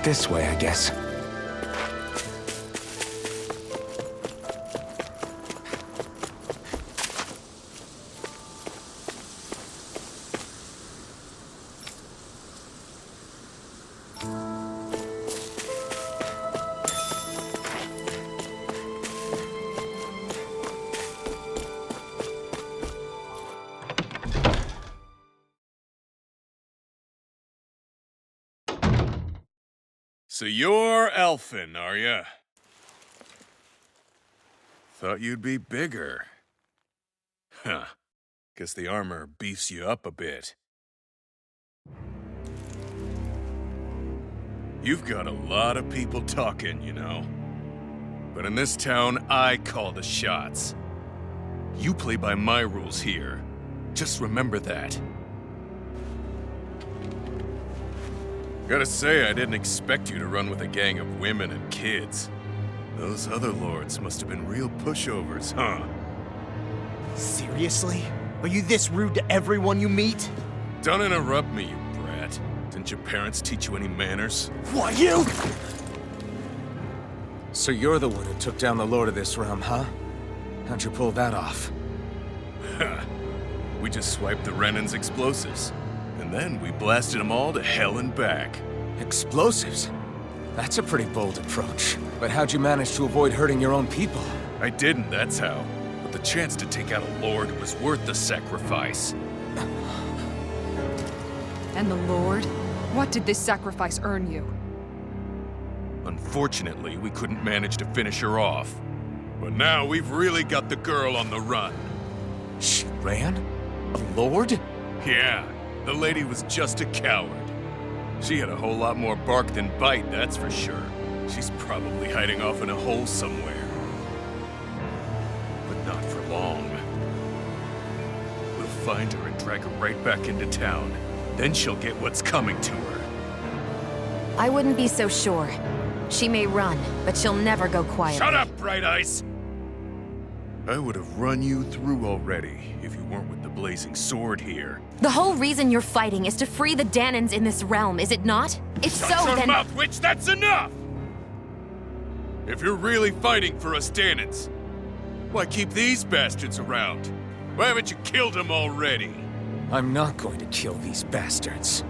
this way, I guess. So you're elfin, are ya? Thought you'd be bigger. Huh. Guess the armor beefs you up a bit. You've got a lot of people talking, you know. But in this town, I call the shots. You play by my rules here. Just remember that. Gotta say, I didn't expect you to run with a gang of women and kids. Those other lords must have been real pushovers, huh? Seriously? Are you this rude to everyone you meet? Don't interrupt me, you brat. Didn't your parents teach you any manners? What, you? So you're the one who took down the lord of this realm, huh? How'd you pull that off? We just swiped the Renan's explosives. And then we blasted them all to hell and back. Explosives? That's a pretty bold approach. But how'd you manage to avoid hurting your own people? I didn't, that's how. But the chance to take out a lord was worth the sacrifice. And the Lord? What did this sacrifice earn you? Unfortunately, we couldn't manage to finish her off. But now we've really got the girl on the run. She ran? A lord? Yeah, the lady was just a coward. She had a whole lot more bark than bite, that's for sure. She's probably hiding off in a hole somewhere. But not for long. We'll find her and drag her right back into town. Then she'll get what's coming to her. I wouldn't be so sure. She may run, but she'll never go quietly. Shut up, Bright Eyes! I would have run you through already if you weren't with the blazing sword here. The whole reason you're fighting is to free the Danans in this realm, is it not? If Shut so, your then— mouth, witch! That's enough! If you're really fighting for us Danans, why keep these bastards around? Why haven't you killed them already? I'm not going to kill these bastards.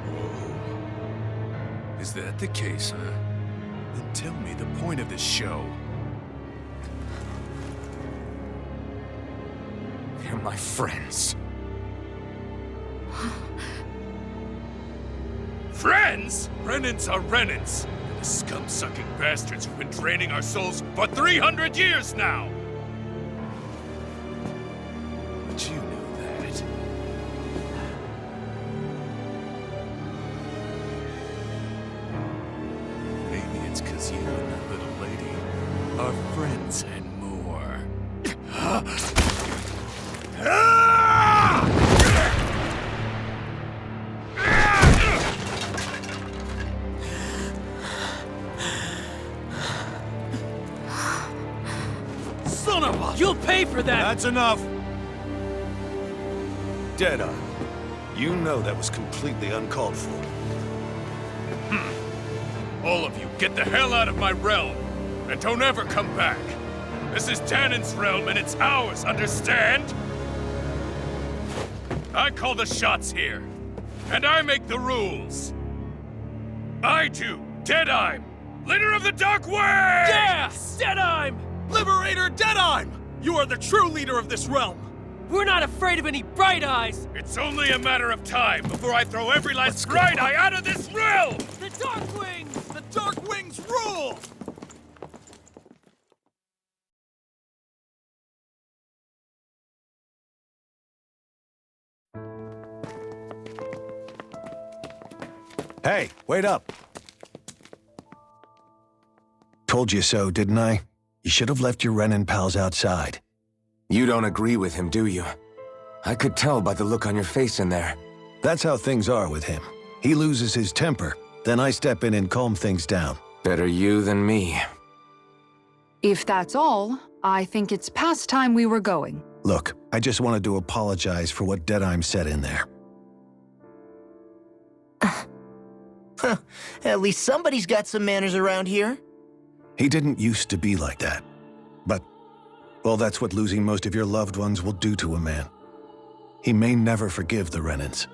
Oh. Is that the case, huh? Then tell me the point of this show. They're my friends. Friends? Renans are Renans. The scum-sucking bastards who've been draining our souls for 300 years now! But you know that. Maybe it's 'cause you and that little lady are friends and more. Son of a— You'll pay for that! That's enough! Deadeye, you know that was completely uncalled for. All of you, get the hell out of my realm! And don't ever come back! This is Danan's realm and it's ours, understand? I call the shots here. And I make the rules. I do, Deadeye, leader of the Dark Way! Yeah! Deadeye! Liberator Deadeye! You are the true leader of this realm! We're not afraid of any Bright Eyes! It's only a matter of time before I throw every last What's Bright going Eye out of this realm! The Dark Wings! The Dark Wings rule! Hey, wait up! Told you so, didn't I? You should have left your Renan pals outside. You don't agree with him, do you? I could tell by the look on your face in there. That's how things are with him. He loses his temper, then I step in and calm things down. Better you than me. If that's all, I think it's past time we were going. Look, I just wanted to apologize for what Deadeye said in there. At least somebody's got some manners around here. He didn't used to be like that. But, well, that's what losing most of your loved ones will do to a man. He may never forgive the Renans.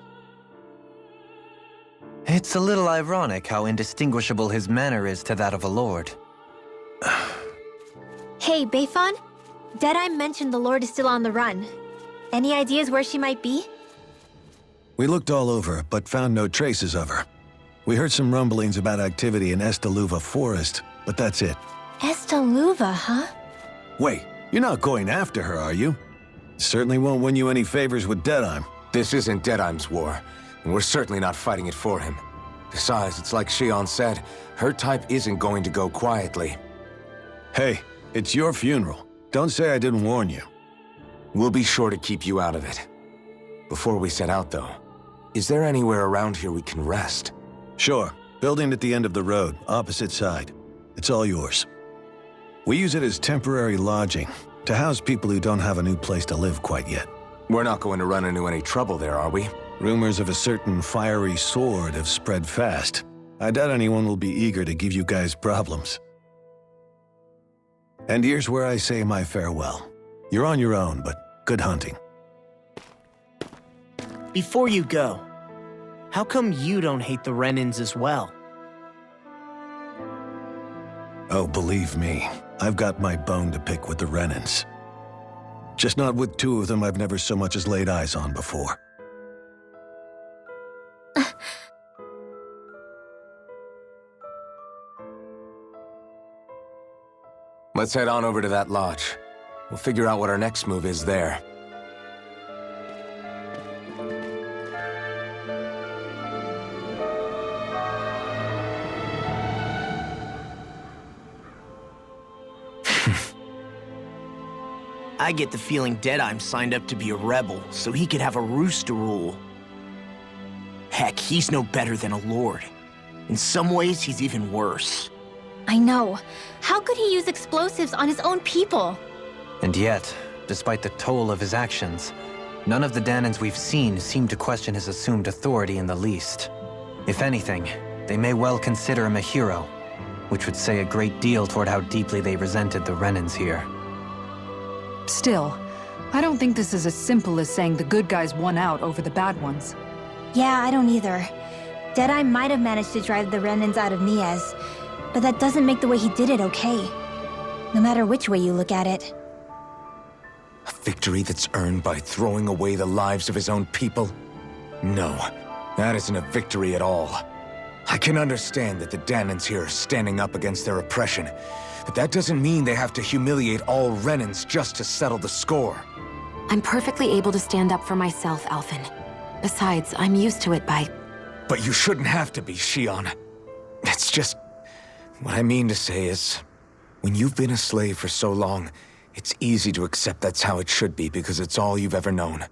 It's a little ironic how indistinguishable his manner is to that of a lord. Hey, Bayfon? Deadeye mentioned the Lord is still on the run. Any ideas where she might be? We looked all over, but found no traces of her. We heard some rumblings about activity in Estaluva Forest, but that's it. Estaluva, huh? Wait, you're not going after her, are you? Certainly won't win you any favors with Deadeye. This isn't Deadeye's war, and we're certainly not fighting it for him. Besides, it's like Shion said, her type isn't going to go quietly. Hey, it's your funeral. Don't say I didn't warn you. We'll be sure to keep you out of it. Before we set out, though, is there anywhere around here we can rest? Sure. Building at the end of the road, opposite side. It's all yours. We use it as temporary lodging, to house people who don't have a new place to live quite yet. We're not going to run into any trouble there, are we? Rumors of a certain fiery sword have spread fast. I doubt anyone will be eager to give you guys problems. And here's where I say my farewell. You're on your own, but good hunting. Before you go, how come you don't hate the Renans as well? Oh, believe me, I've got my bone to pick with the Renans. Just not with two of them I've never so much as laid eyes on before. Let's head on over to that lodge. We'll figure out what our next move is there. I get the feeling Deadeye signed up to be a rebel so he could have a roost to rule. Heck, he's no better than a lord. In some ways, he's even worse. I know. How could he use explosives on his own people? And yet, despite the toll of his actions, none of the Danans we've seen seem to question his assumed authority in the least. If anything, they may well consider him a hero, which would say a great deal toward how deeply they resented the Renans here. Still, I don't think this is as simple as saying the good guys won out over the bad ones. Yeah, I don't either. Deadeye might have managed to drive the Renans out of Niaz, but that doesn't make the way he did it okay. No matter which way you look at it. A victory that's earned by throwing away the lives of his own people? No, that isn't a victory at all. I can understand that the Danans here are standing up against their oppression, but that doesn't mean they have to humiliate all Renans just to settle the score. I'm perfectly able to stand up for myself, Alphen. Besides, I'm used to it by... But you shouldn't have to be, Shion. It's just... What I mean to say is, when you've been a slave for so long, it's easy to accept that's how it should be because it's all you've ever known.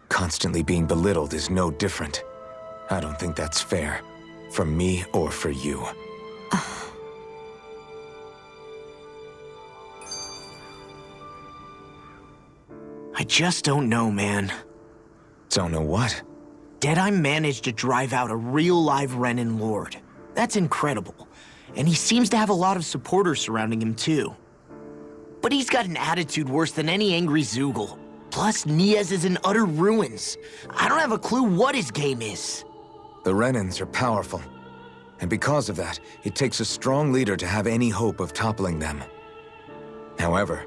Constantly being belittled is no different. I don't think that's fair. For me or for you. I just don't know, man. Don't know what? Deadeye managed to drive out a real live Renan lord. That's incredible. And he seems to have a lot of supporters surrounding him too. But he's got an attitude worse than any angry Zoogle. Plus, Niaz is in utter ruins. I don't have a clue what his game is. The Renans are powerful. And because of that, it takes a strong leader to have any hope of toppling them. However,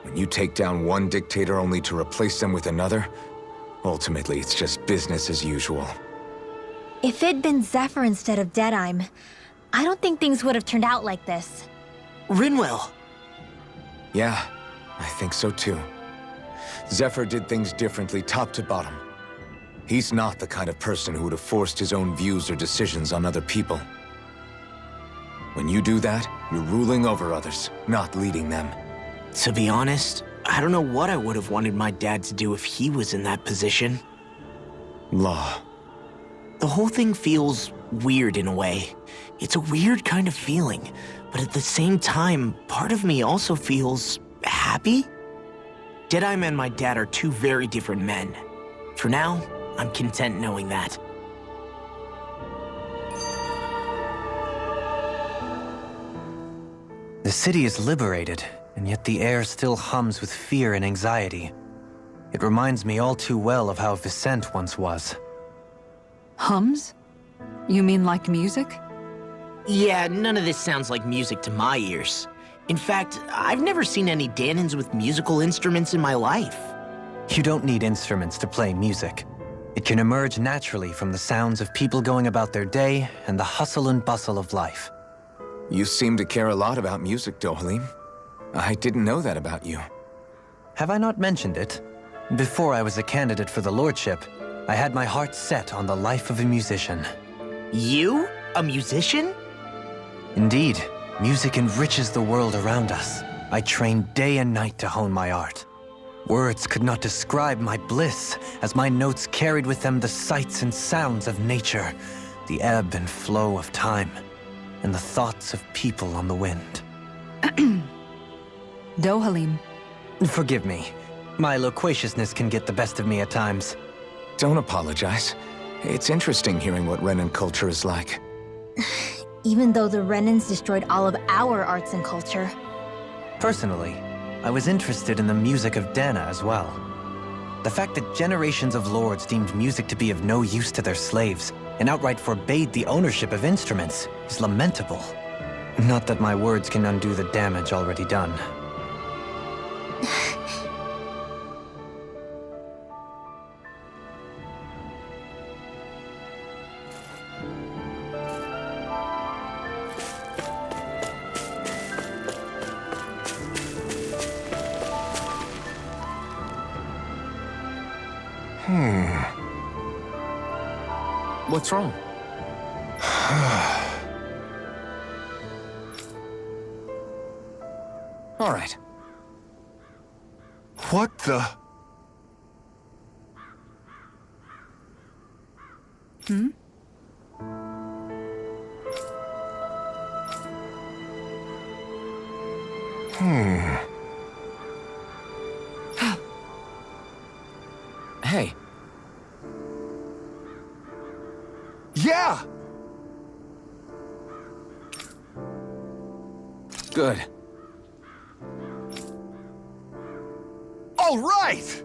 when you take down one dictator only to replace them with another, ultimately it's just business as usual. If it'd been Zephyr instead of Deadeye, I don't think things would have turned out like this. Rinwell! Yeah, I think so too. Zephyr did things differently top to bottom. He's not the kind of person who would have forced his own views or decisions on other people. When you do that, you're ruling over others, not leading them. To be honest, I don't know what I would have wanted my dad to do if he was in that position. Law. The whole thing feels weird in a way. It's a weird kind of feeling, but at the same time, part of me also feels happy. Deadeye and my dad are two very different men. For now, I'm content knowing that. The city is liberated, and yet the air still hums with fear and anxiety. It reminds me all too well of how Vicente once was. Hums? You mean like music? Yeah, none of this sounds like music to my ears. In fact, I've never seen any Danans with musical instruments in my life. You don't need instruments to play music. It can emerge naturally from the sounds of people going about their day and the hustle and bustle of life. You seem to care a lot about music, Dohalim. I didn't know that about you. Have I not mentioned it? Before I was a candidate for the lordship, I had my heart set on the life of a musician. You? A musician? Indeed, music enriches the world around us. I trained day and night to hone my art. Words could not describe my bliss, as my notes carried with them the sights and sounds of nature, the ebb and flow of time, and the thoughts of people on the wind. Dohalim. Forgive me. My loquaciousness can get the best of me at times. Don't apologize. It's interesting hearing what Renan culture is like. Even though the Renans destroyed all of our arts and culture. Personally, I was interested in the music of Dana as well. The fact that generations of lords deemed music to be of no use to their slaves and outright forbade the ownership of instruments is lamentable. Not that my words can undo the damage already done. What's wrong? All right. What the? Hey. Yeah! Good. All right!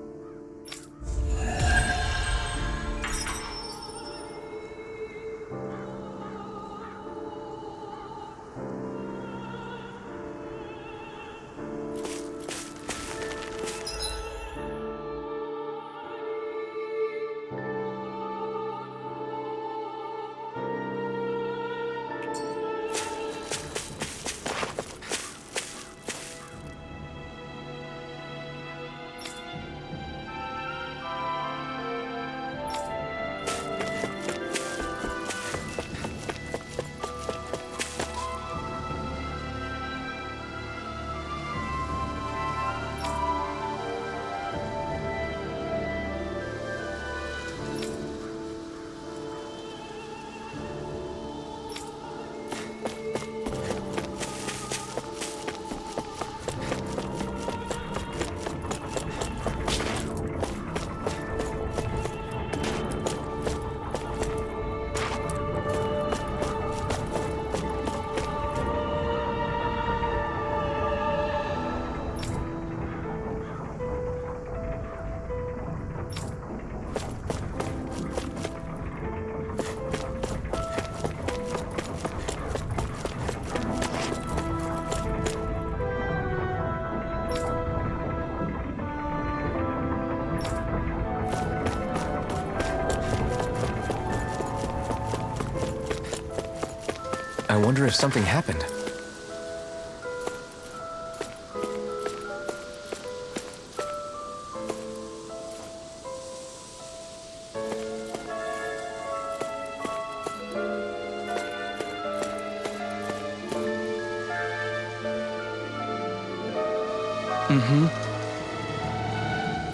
I wonder if something happened.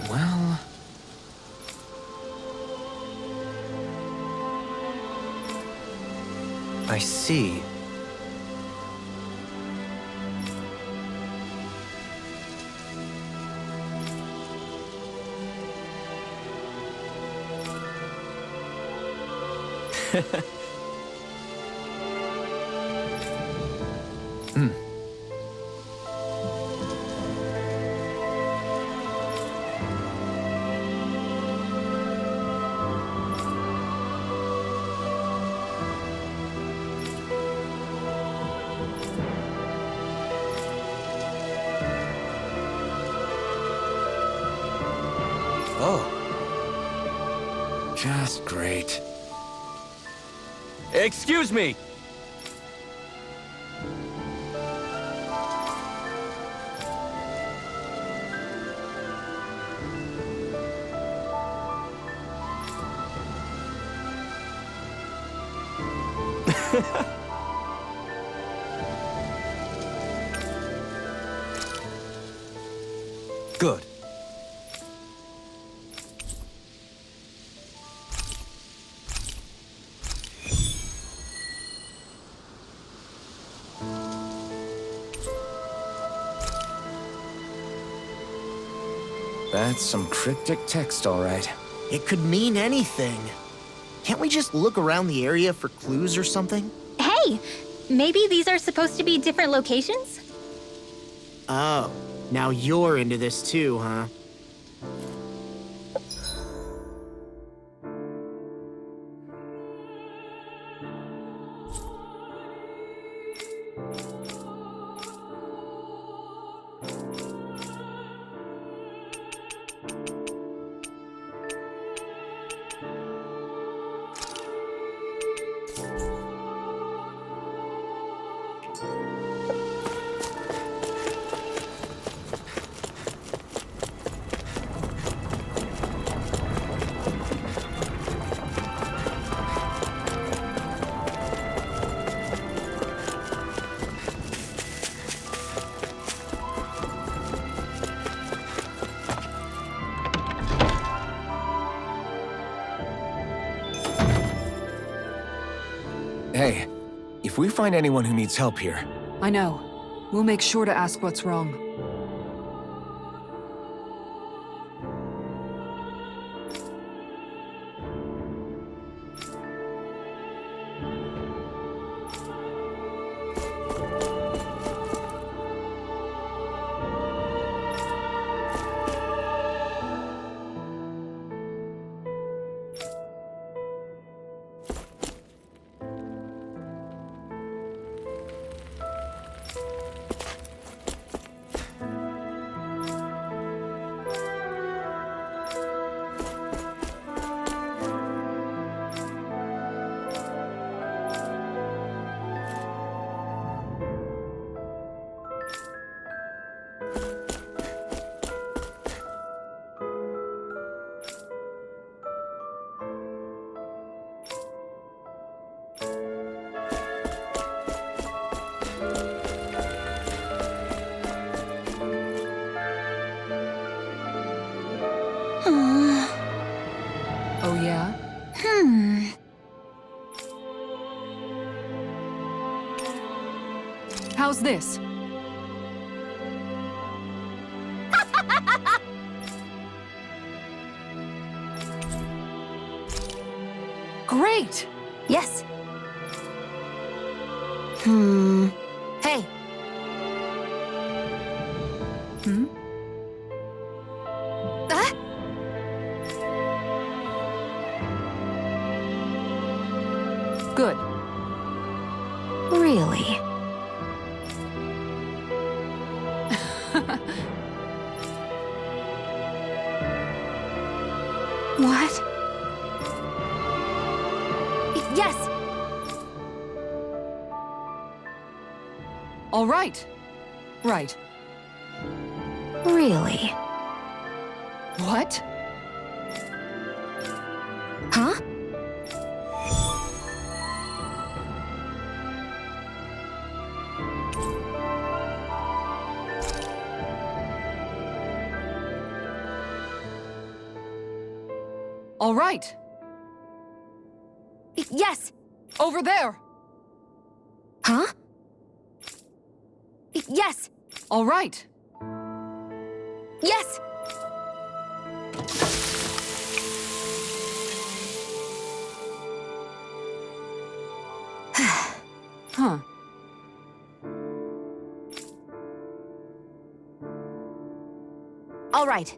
Well... I see. Oh. Just great. Excuse me! Good. That's some cryptic text, all right. It could mean anything. Can't we just look around the area for clues or something? Hey! Maybe these are supposed to be different locations? Oh, now you're into this too, huh? Hey, if we find anyone who needs help here, I know. We'll make sure to ask what's wrong. Oh, yeah? How's this? Great! Yes. Hey. Ah! Good. Really? What? Yes! All right. Right. Really? What? Huh? All right. Yes! Over there. Huh? Yes! All right. Yes! Huh. All right.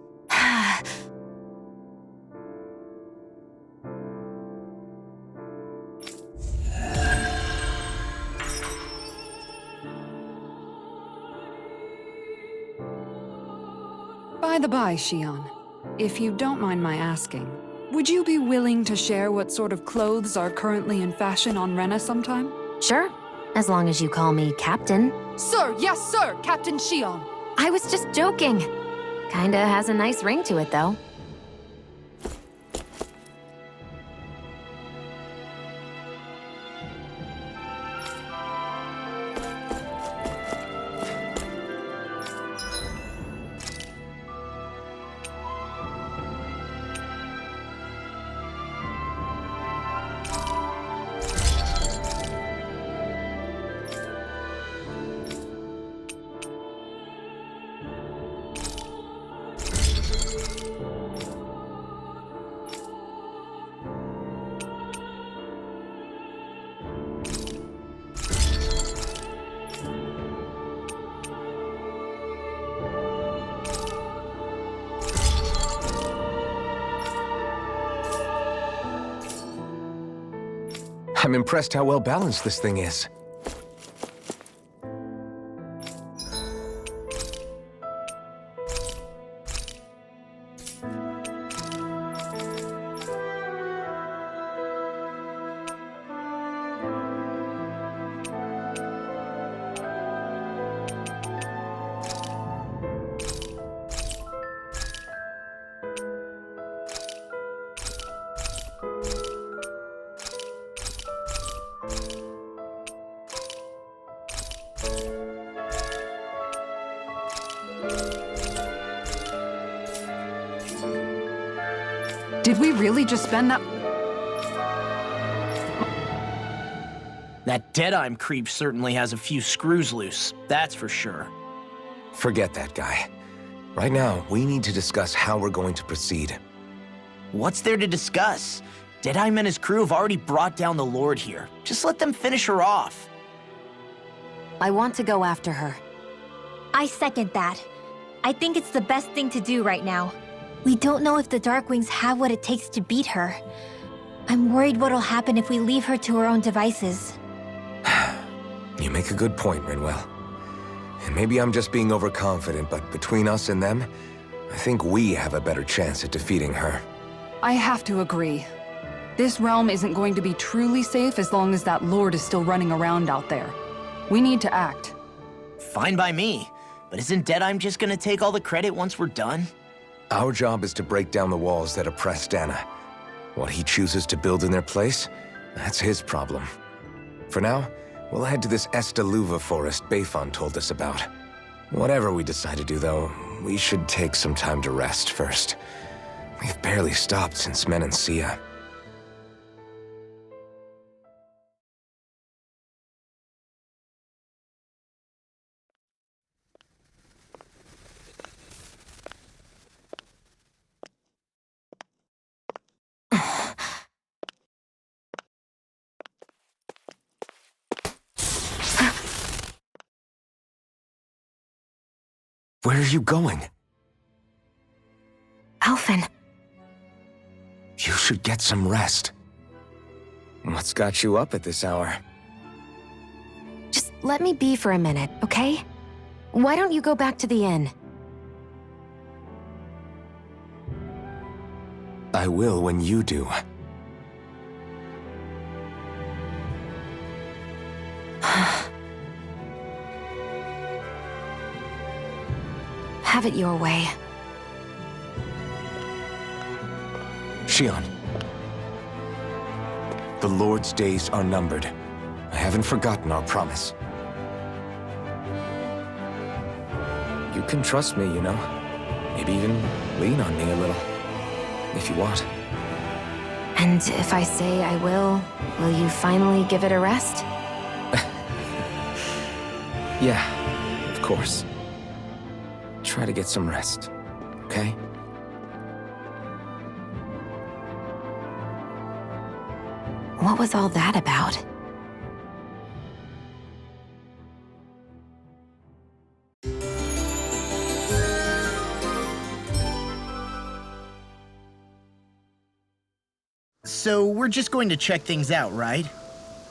By the by, Shion. If you don't mind my asking, would you be willing to share what sort of clothes are currently in fashion on Rena sometime? Sure, as long as you call me Captain. Sir, yes, sir, Captain Shion. I was just joking. Kinda has a nice ring to it, though. I'm impressed how well balanced this thing is. Did we really just spend that? That Deadeye creep certainly has a few screws loose, that's for sure. Forget that guy. Right now, we need to discuss how we're going to proceed. What's there to discuss? Deadeye and his crew have already brought down the Lord here. Just let them finish her off. I want to go after her. I second that. I think it's the best thing to do right now. We don't know if the Darkwings have what it takes to beat her. I'm worried what'll happen if we leave her to her own devices. You make a good point, Rinwell. And maybe I'm just being overconfident, but between us and them, I think we have a better chance at defeating her. I have to agree. This realm isn't going to be truly safe as long as that Lord is still running around out there. We need to act. Fine by me. But isn't Deadeye just gonna take all the credit once we're done? Our job is to break down the walls that oppress Dana. What he chooses to build in their place, that's his problem. For now, we'll head to this Estaluva forest Bayfon told us about. Whatever we decide to do, though, we should take some time to rest first. We've barely stopped since Menancia. Where are you going? Alphen. You should get some rest. What's got you up at this hour? Just let me be for a minute, okay? Why don't you go back to the inn? I will when you do. Have it your way. Shion. The Lord's days are numbered. I haven't forgotten our promise. You can trust me, you know. Maybe even lean on me a little. If you want. And if I say I will you finally give it a rest? Yeah, of course. Try to get some rest, okay? What was all that about? So we're just going to check things out, right?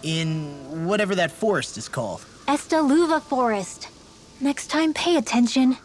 In whatever that forest is called. Estaluva Forest. Next time, pay attention.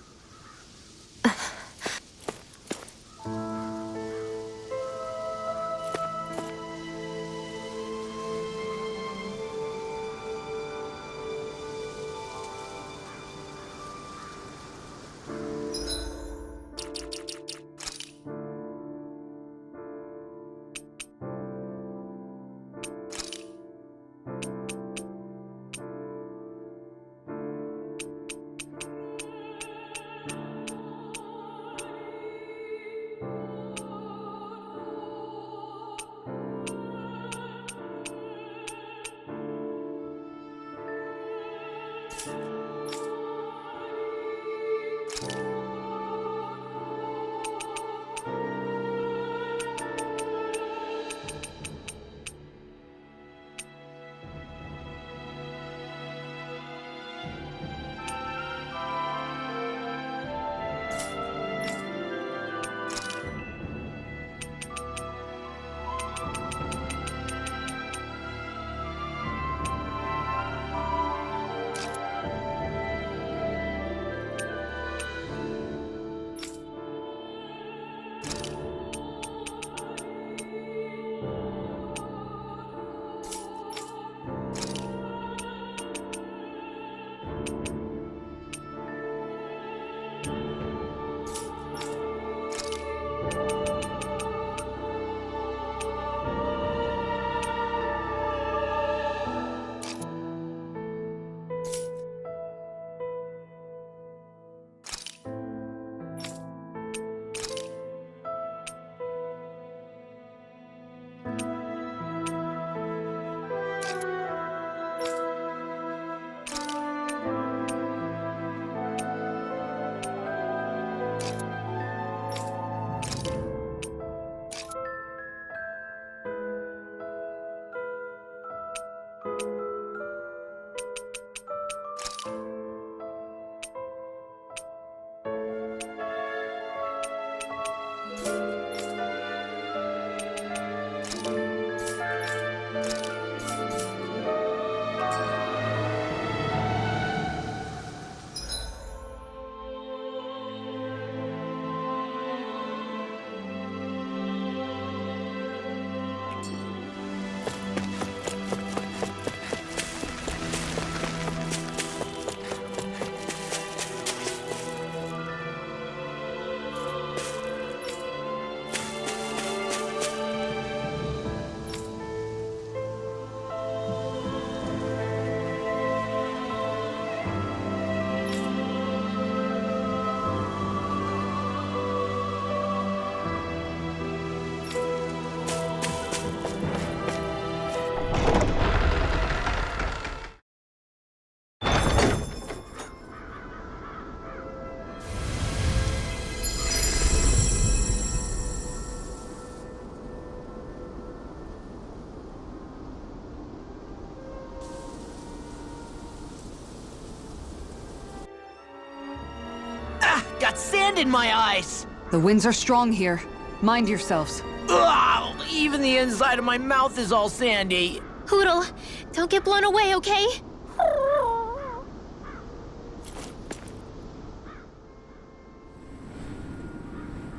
Got sand in my eyes! The winds are strong here. Mind yourselves. Ugh, even the inside of my mouth is all sandy. Hoodle, don't get blown away, okay?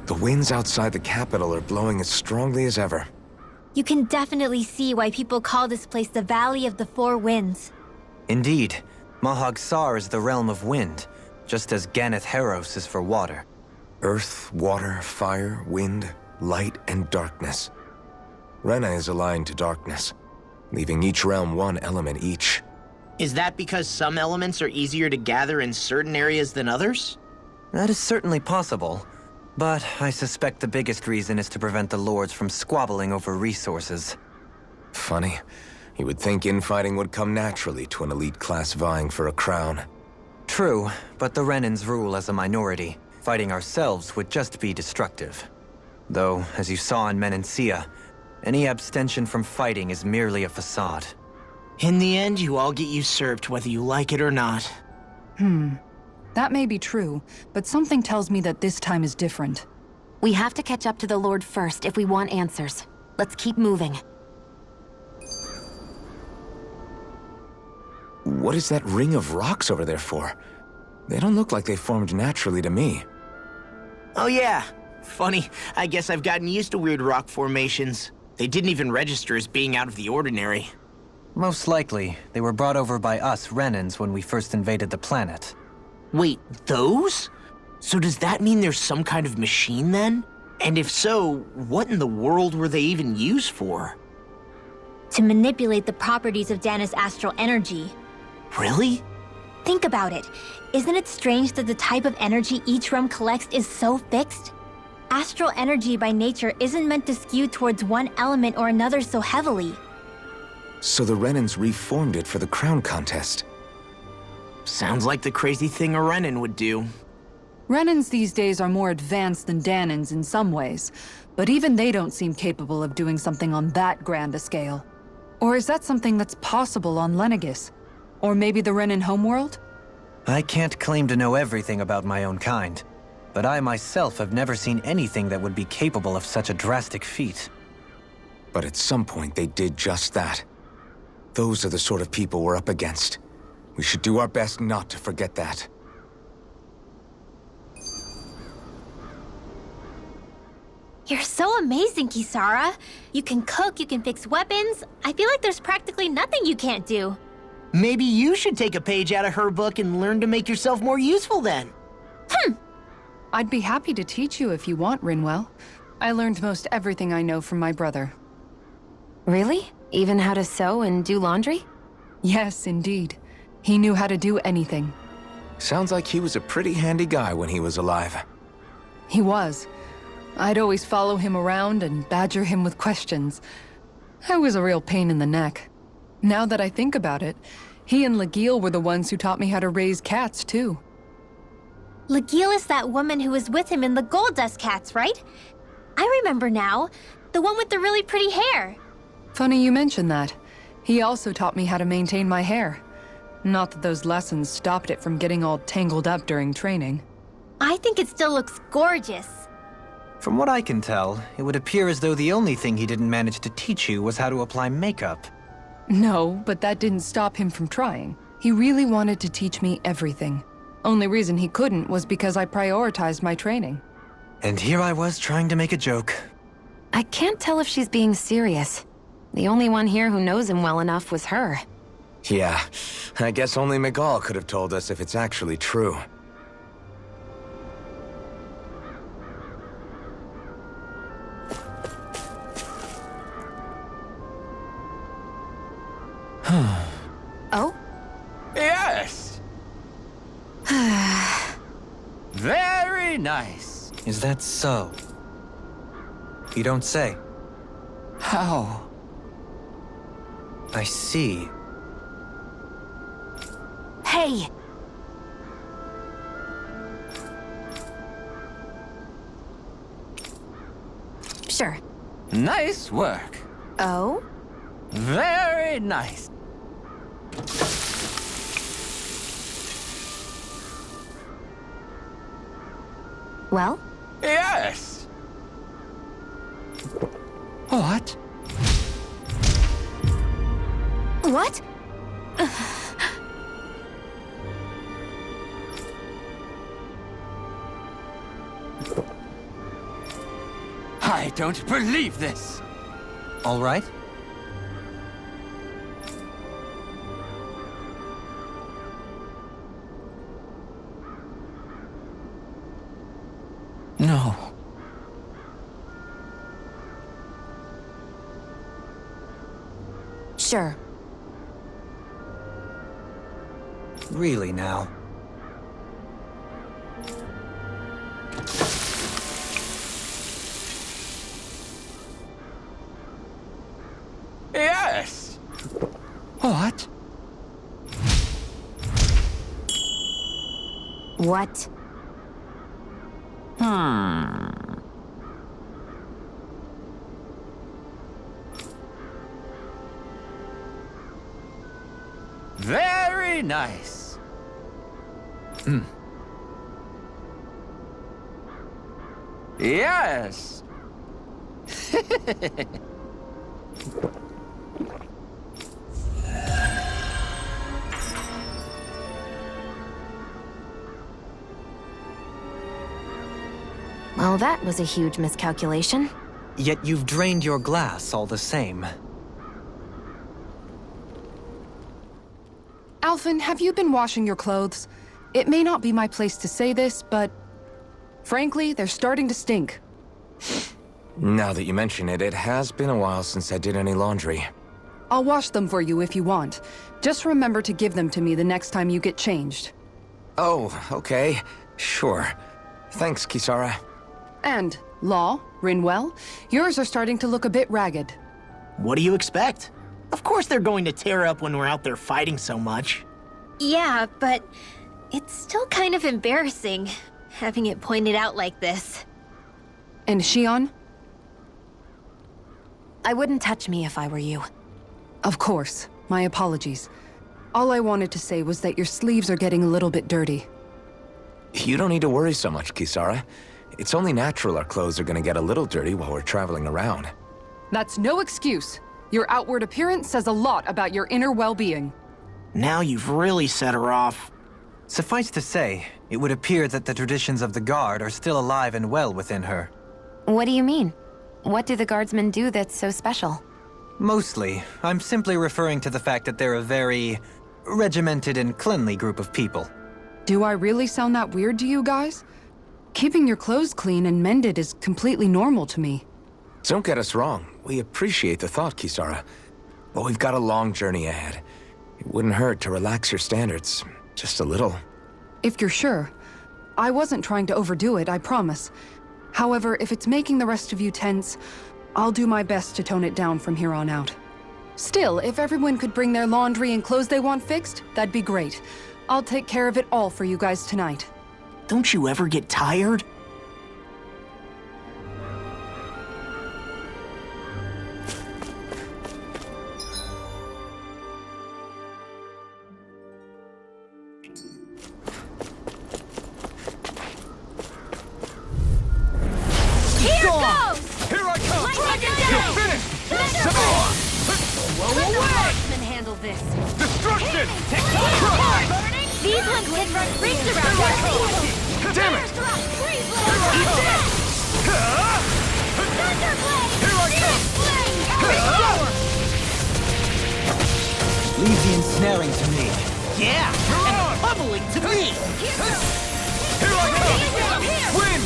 The winds outside the capital are blowing as strongly as ever. You can definitely see why people call this place the Valley of the Four Winds. Indeed, Mahag Sar is the realm of wind, just as Ganeth Heros is for water. Earth, water, fire, wind, light, and darkness. Rena is aligned to darkness, leaving each realm one element each. Is that because some elements are easier to gather in certain areas than others? That is certainly possible, but I suspect the biggest reason is to prevent the lords from squabbling over resources. Funny. You would think infighting would come naturally to an elite class vying for a crown. True, but the Renans rule as a minority. Fighting ourselves would just be destructive. Though, as you saw in Menancia, any abstention from fighting is merely a facade. In the end, you all get usurped whether you like it or not. That may be true, but something tells me that this time is different. We have to catch up to the Lord first if we want answers. Let's keep moving. What is that ring of rocks over there for? They don't look like they formed naturally to me. Oh yeah. Funny, I guess I've gotten used to weird rock formations. They didn't even register as being out of the ordinary. Most likely, they were brought over by us Renans when we first invaded the planet. Wait, those? So does that mean there's some kind of machine then? And if so, what in the world were they even used for? To manipulate the properties of Dana's astral energy. Really? Think about it. Isn't it strange that the type of energy each realm collects is so fixed? Astral energy by nature isn't meant to skew towards one element or another so heavily. So the Renans reformed it for the crown contest. Sounds like the crazy thing a Renan would do. Renans these days are more advanced than Danans in some ways, but even they don't seem capable of doing something on that grand a scale. Or is that something that's possible on Lenegis? Or maybe the Renan homeworld? I can't claim to know everything about my own kind, but I myself have never seen anything that would be capable of such a drastic feat. But at some point, they did just that. Those are the sort of people we're up against. We should do our best not to forget that. You're so amazing, Kisara. You can cook, you can fix weapons. I feel like there's practically nothing you can't do. Maybe you should take a page out of her book and learn to make yourself more useful then. I'd be happy to teach you if you want, Rinwell. I learned most everything I know from my brother. Really? Even how to sew and do laundry? Yes, indeed. He knew how to do anything. Sounds like he was a pretty handy guy when he was alive. He was. I'd always follow him around and badger him with questions. I was a real pain in the neck. Now that I think about it, he and Legil were the ones who taught me how to raise cats, too. Legil is that woman who was with him in the Gold Dust Cats, right? I remember now. The one with the really pretty hair. Funny you mention that. He also taught me how to maintain my hair. Not that those lessons stopped it from getting all tangled up during training. I think it still looks gorgeous. From what I can tell, it would appear as though the only thing he didn't manage to teach you was how to apply makeup. No, but that didn't stop him from trying. He really wanted to teach me everything. Only reason he couldn't was because I prioritized my training. And here I was trying to make a joke. I can't tell if she's being serious. The only one here who knows him well enough was her. Yeah, I guess only Miguel could have told us if it's actually true. Oh? Yes! Very nice. Is that so? You don't say. How? I see. Hey! Sure. Nice work. Oh? Very nice. Well? Yes! What? What? I don't believe this. All right. No. Sure. Really now. Yes! What? What? Very nice. Yes. Well, that was a huge miscalculation. Yet you've drained your glass all the same. Alphen, have you been washing your clothes? It may not be my place to say this, but frankly, they're starting to stink. Now that you mention it, it has been a while since I did any laundry. I'll wash them for you if you want. Just remember to give them to me the next time you get changed. Oh, okay. Sure. Thanks, Kisara. And, Law, Rinwell, yours are starting to look a bit ragged. What do you expect? Of course they're going to tear up when we're out there fighting so much. Yeah, but it's still kind of embarrassing. having it pointed out like this. And Shion? I wouldn't touch me if I were you. Of course. My apologies. All I wanted to say was that your sleeves are getting a little bit dirty. You don't need to worry so much, Kisara. It's only natural our clothes are gonna get a little dirty while we're traveling around. That's no excuse. Your outward appearance says a lot about your inner well-being. Now you've really set her off. Suffice to say, it would appear that the traditions of the Guard are still alive and well within her. What do you mean? What do the guardsmen do that's so special? Mostly, I'm simply referring to the fact that they're a very regimented and cleanly group of people. Do I really sound that weird to you guys? Keeping your clothes clean and mended is completely normal to me. Don't get us wrong. We appreciate the thought, Kisara. But we've got a long journey ahead. It wouldn't hurt to relax your standards. Just a little. If you're sure. I wasn't trying to overdo it, I promise. However, if it's making the rest of you tense, I'll do my best to tone it down from here on out. Still, if everyone could bring their laundry and clothes they want fixed, that'd be great. I'll take care of it all for you guys tonight. Don't you ever get tired? Here goes! Here I come! You're finished! Let the marksman handle this. Destruction! These ones can run rings around us. Damn it! Freeze blade! Thunderblade! Here I come! Leave the ensnaring to me. Yeah! And pummeling to me! Here I come! Wind!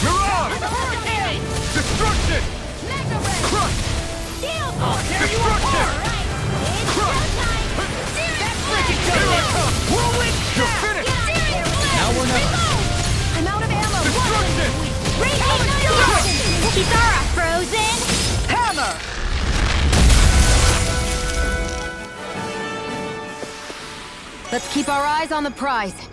Mirage! Destruction! Crush! Destruction! Crush! Here I come! You're finished! Now or never. I'm out of ammo. Destruction! Kisara, frozen! Hammer! Let's keep our eyes on the prize.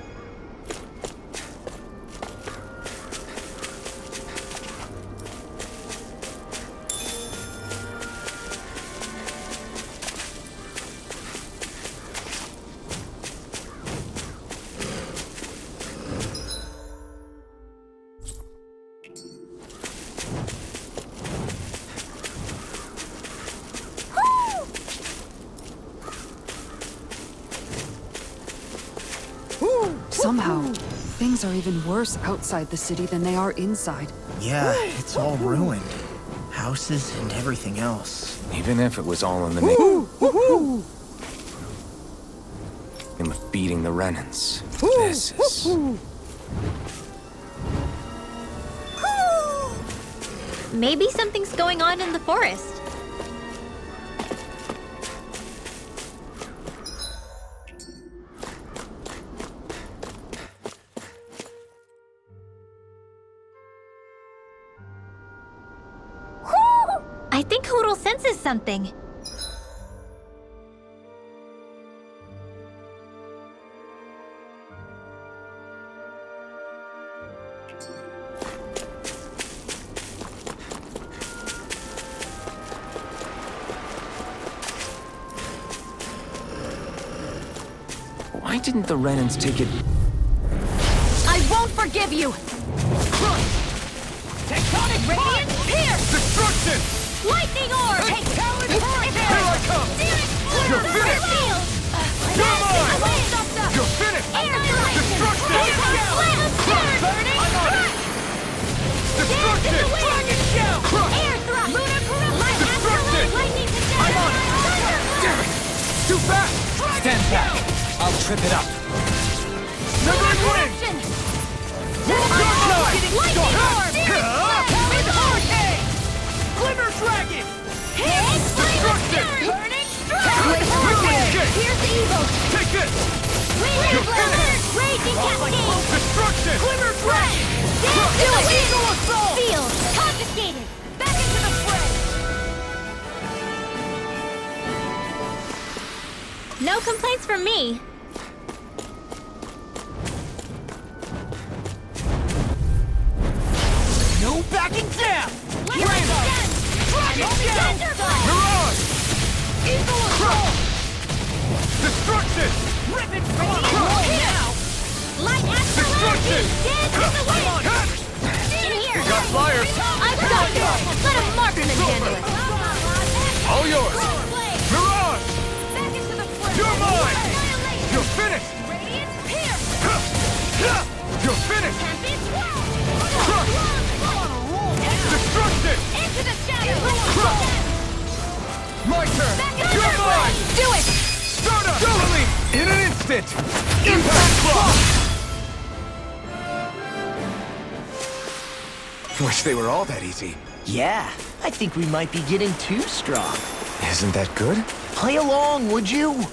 Somehow, things are even worse outside the city than they are inside. Yeah, it's all ruined. Houses and everything else. Even if it was all in the name of beating the Renans. This is... Maybe something's going on in the forest. I think Hoodle senses something. Why didn't the Renans take it... I won't forgive you! Tectonic Radiant Pierce! Destruction! Lightning Orb! Hey, Talon Hurricane! Here I come! You're finished! Come on! You're finished! Destruction! Destruction! Air Thrust! Lunar Corruption! Destruction! Lightning I'm on it! Damn it! Too fast! Stand back. I'll trip it up. Never win! Lightning Orb! Talon Hurricane! Glimmer Dragon! Destruction! Burning Talon Hurricane! Here's Evil! Take this! You're finished! Raging Cascade! Destruction! Glimmer Dragon! Do it! Eagle Assault! Field! Confiscated! Back into the fray! No complaints from me. Backing down! Mirage! Eagle Assault! Destruction! Ribbon now! Light Destruction! Dance in the wind! In here! You got flyers! I've got this! Let a marksman handle it! All yours! Mirage! Back into the fray! You're mine! Annihilation! You're finished! Radiant Pierce! You're finished! Tempest Swell! Crush! Destruction! Into the shadows! My turn! Back into You're the mine! fray! Do it! Start up! Totally! In an instant! Impact Block! Wish they were all that easy. Yeah, I think we might be getting too strong. Isn't that good? Play along, would you?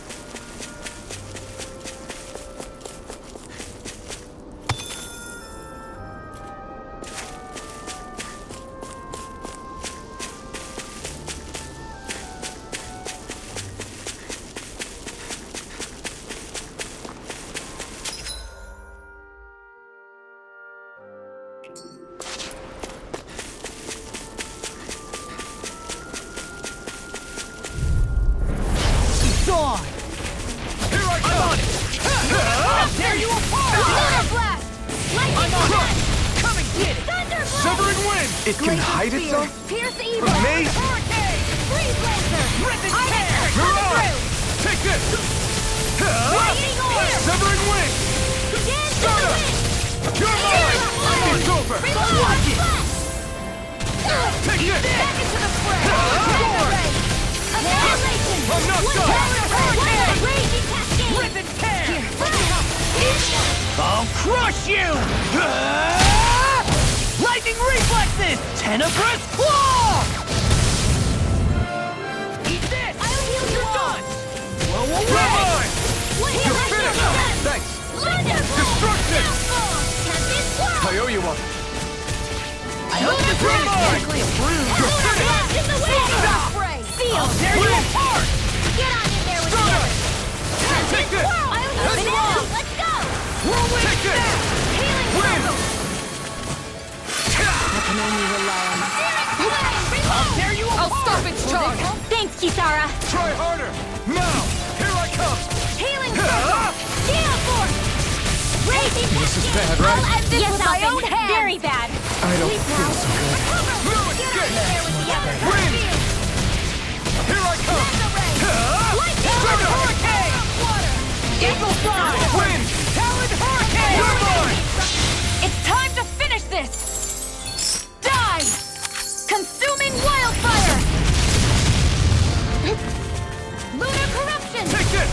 Dawn! Here I come! I'm on it! I'll tear you apart! Thunder Blast! Lightning I'm on Blast! it! Come and get it! Thunder Blast! Severing wind! It can hide itself? Pierce Evil! Amazing! Hurricane! Freeze Lancer! Rip and Iron tear! Earth coming Mirage! through! Take this! Lightning Orb! Severing wind! Dance in the Start up! wind! You're mine! It's over! Reload! Watch it! Blast! Take this! Back into the fray! Sword! Annihilation! I'm not done! Hurricane! Raging Cascade! Rip and tear! Here, let me help! I'll crush you! Lightning reflexes! Tenebrous claw! Eat this! I'll heal you all! Done! Blow away! You're finished! Thanks! Destruction! Tempest I owe you one. I hope this You're mine! You're finished! in the wind! Seal! I'll tear you apart! Get on in there with Start the up! others! Take this! Let's go! Let's go! Whirlwind Take this! snap! Healing Wind! circle! I can only rely on I'll tear you apart! I'll stop its charge! Thanks, Kisara. Try harder! Now! Here I come! Healing circle! Gale force! Raging This is bad, I'll right? end this Yes, with my Alvin. own hands! Very bad. I don't feel so good. No escape! Wind! Here I come! Trigger! Hurricane! Eagle Fly! Wind! Talon Hurricane! You're mine! It's time to finish this! Die! Consuming wildfire! Lunar corruption! Take this!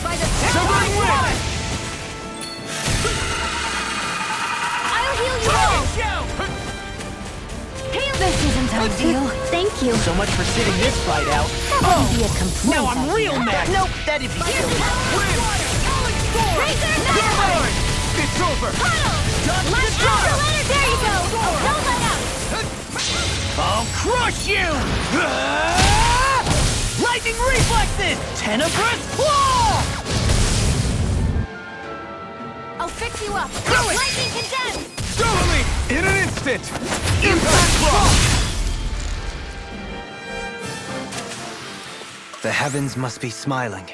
By the Severing wind! I'll heal you all! Dragon shout! Heal this isn't ideal. Thank you. So much for sitting this fight out. That wouldn't be a complaint. Now I'm real mad. Nope, that'd be silly. Razor You're knife! mine! It's over! Let's go! There you go! Don't let out! I'll crush you! Lightning reflexes! Tenebrous claw! I'll fix you up! Do it! Lightning condemned! Totally! In an instant! Impact block! The heavens must be smiling.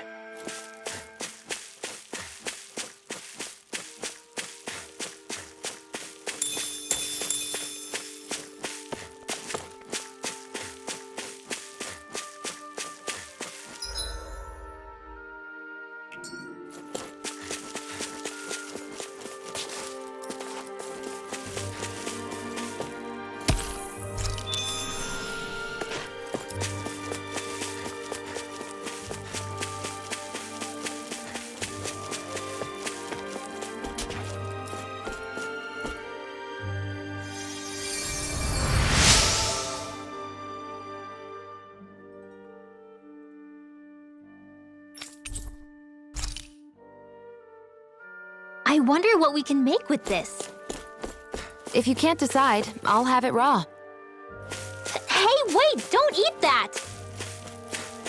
I wonder what we can make with this. If you can't decide, I'll have it raw. Hey, wait! Don't eat that!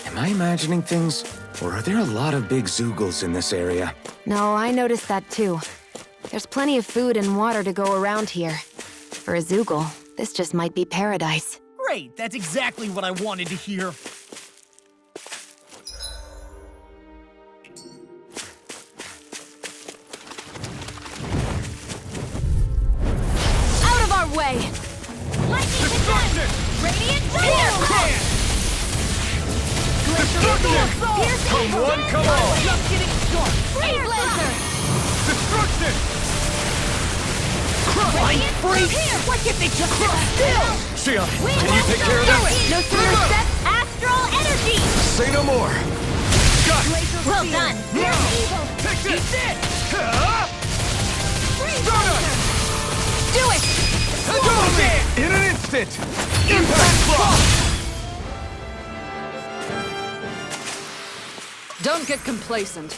Am I imagining things? Or are there a lot of big Zoogles in this area? No, I noticed that too. There's plenty of food and water to go around here. For a Zoogle, This just might be paradise. Great, that's exactly what I wanted to hear. Out of our way! Lightning Destruction! Radiant fire! Come one, come all! Just getting started. Flame Blazer! Destruction! Flying freak! Why can't they just sit still? Shion, can you take care of that? No sooner set astral energy! Say no more. Got it! Well done! You're evil! Take this! Stun! Do it! In an instant! Impact block! Don't get complacent.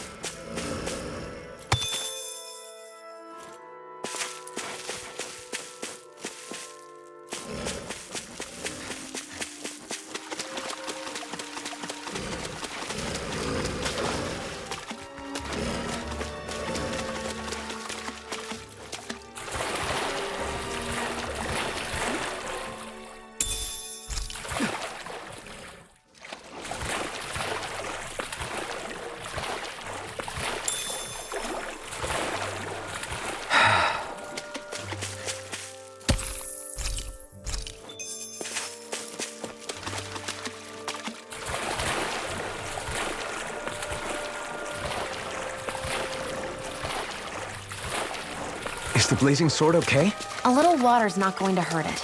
Is the blazing sword okay? A little water's not going to hurt it.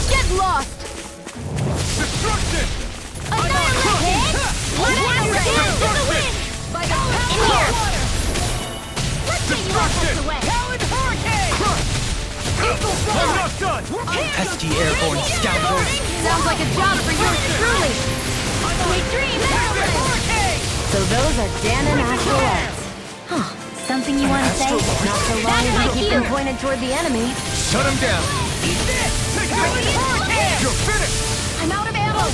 Get lost! Destruction! Annihilate! By the power of water! Let's take Destruction! away! Talon Hurricane! I'm not done! Pesky airborne scoundrel! Sounds like a job for yours truly! Sweet dreams, Hurricane! So those are Danon astral arts. Huh. Something you want to say? Not so long as you keep them pointed toward the enemy. Shut him down! Eat this! Take Talon this! Hurricane! You're finished! I'm out of ammo!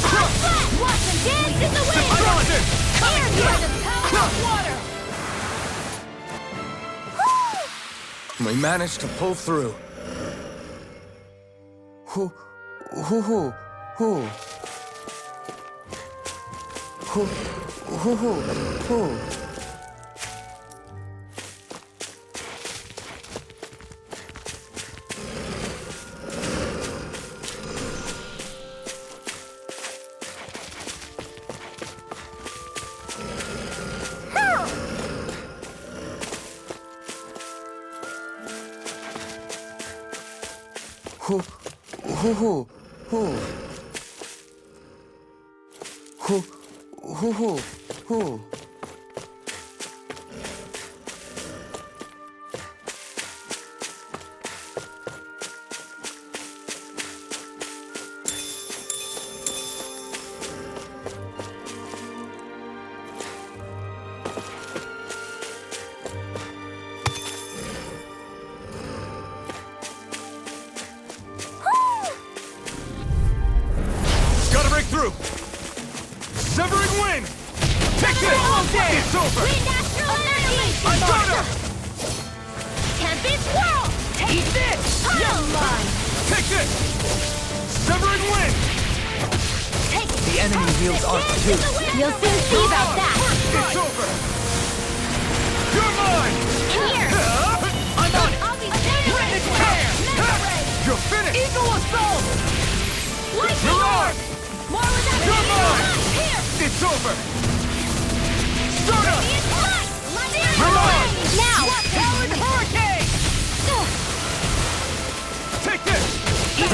Watch them dance in the wind! Destruction! Here, by the power of water! We managed to pull through. Who? Gotta break through! Severing wind! Take this! It's over! Wind astral energy! I got her! Tempest whirl! Take this! You're mine! Take this! Severing wind! Take it! The enemy wields arc too. You'll soon see about that! It's over! You're mine! In here! I'm on it! I'll be there! You're finished! Eagle assault! Lightning orb! More without You're mine! Here! It's over! Start up! Radiant light! Lightning You're mine! Now! Talon Hurricane! Take this!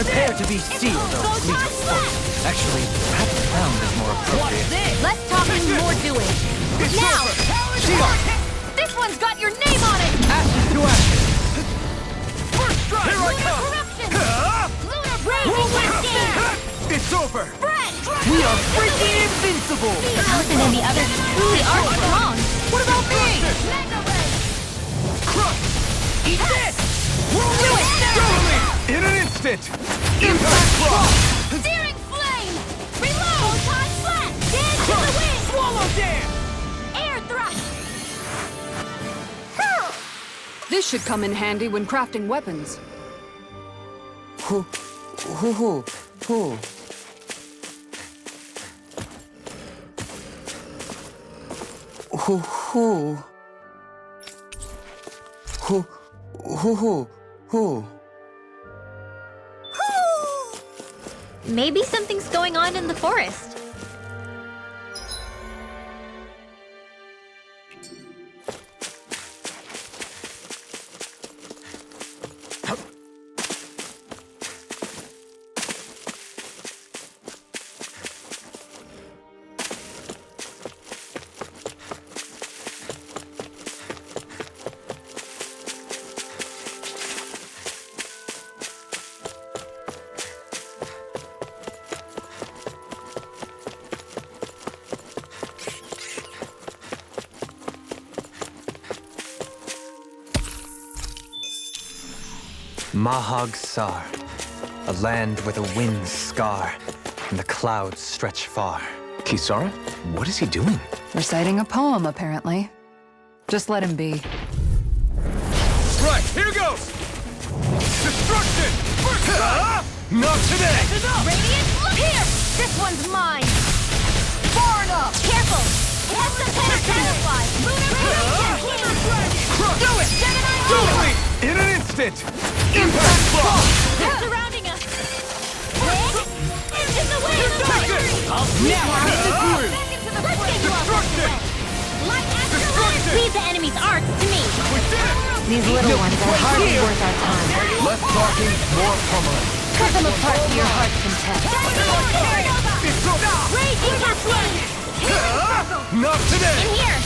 Prepare to be sealed, Go O time fleet. flat! Actually, perhaps crowned is more What's appropriate. this? Less talking, more doing. It's Now! over! Talon Shion! Hurricane! This one's got your name on it! Ashes to ashes! First strike! Here I Lunar come! corruption! Lunar blazing cascade! It's over! Spread! We are freaking invincible! Alton and the others truly are strong! Mega Ray! Crush! Eat this! Do it! In an instant! Impact block! Searing Flame! Reload! Time flat! Dance to the wind! Swallow dance! Air thrust! This should come in handy when crafting weapons. Hoo, hoo, hoo, hoo. Hoo, hoo. Hoo, hoo, hoo, hoo. Maybe something's going on in the forest. Mahag Sar, a land where the winds scar and the clouds stretch far. Kisara? What is he doing? Reciting a poem, apparently. Just let him be. Right, here goes! Destruction! Not today! Radiant, look here! This one's mine! Far enough! Careful! Butterfly! Lunar Dragon! Do it! Gemini Totally! In an instant! Impact block! They're surrounding us! Red! Into the wind! Take this! I'll snap the groove! Back into the flame! Destruction! Light Destruction! Leave the enemy's arts to me. We did it! These little ones are hardly worth our time. Less talking, more pummeling. Cut them apart to your heart's content. It's over! Raging Flame! Not today! In here!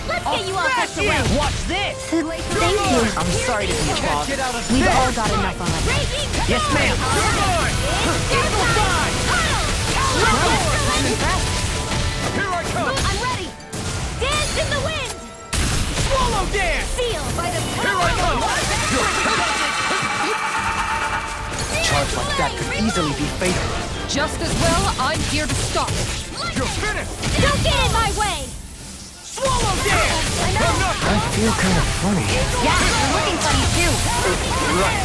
Let's get you all tucked away! Watch this! Thank you. I'm sorry to be a bother. Get out of We've this! all got enough on it. Raging! Yes, ma'am! You're mine! Evil side! I'm impressed. Here I come! I'm ready! Dance in the wind! Swallow dance! Feel by the Here I come! A charge like that could easily be fatal. Just as well, I'm here to stop it. You're finished! Don't get in my way! Swallow dance! I feel kind of funny. Yeah, you're looking funny too. Right.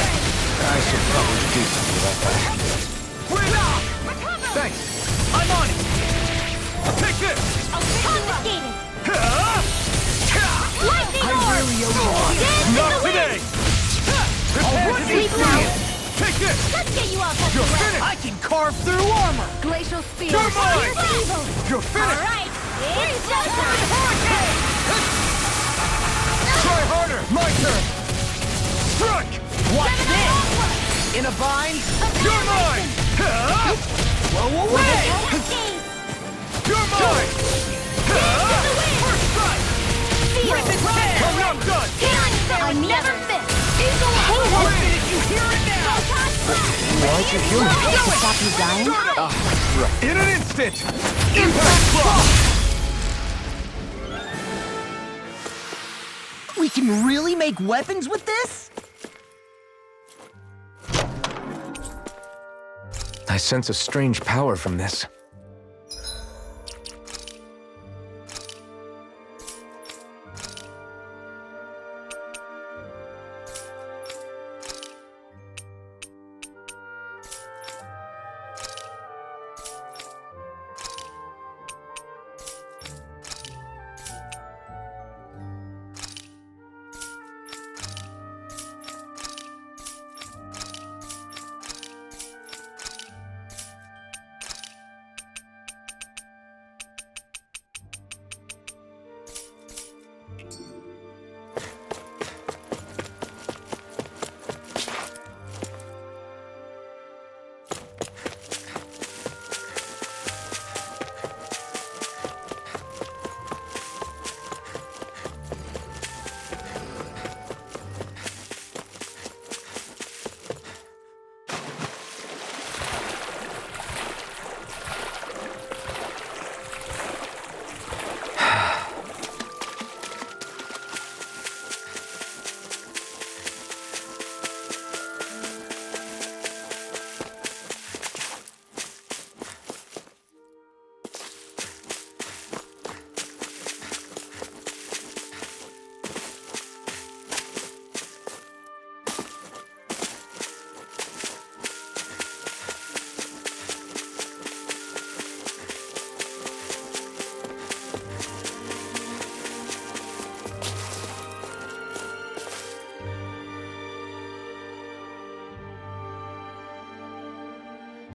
I should probably do something about that. Wait up! Thanks! I'm on it! Take this! Confiscated! I Lightning orb! really owe you one. Dance in Not the today! wind! Prepare to be Sleep now! Take this! Let's get you all tucked You're away! finished! I can carve through armor! Glacial spear. You're mine! Evil! You're finished! Alright! It's showtime! Try harder! My turn! Strike! Watch this! In a bind? You're mine! Blow away! You're mine! First strike! Rip it dead! I'm not done! I'm never miss! Where did you hear it now? Why'd you heal me? To stop you dying? Right. In an instant! Impact block! We can really make weapons with this? I sense a strange power from this.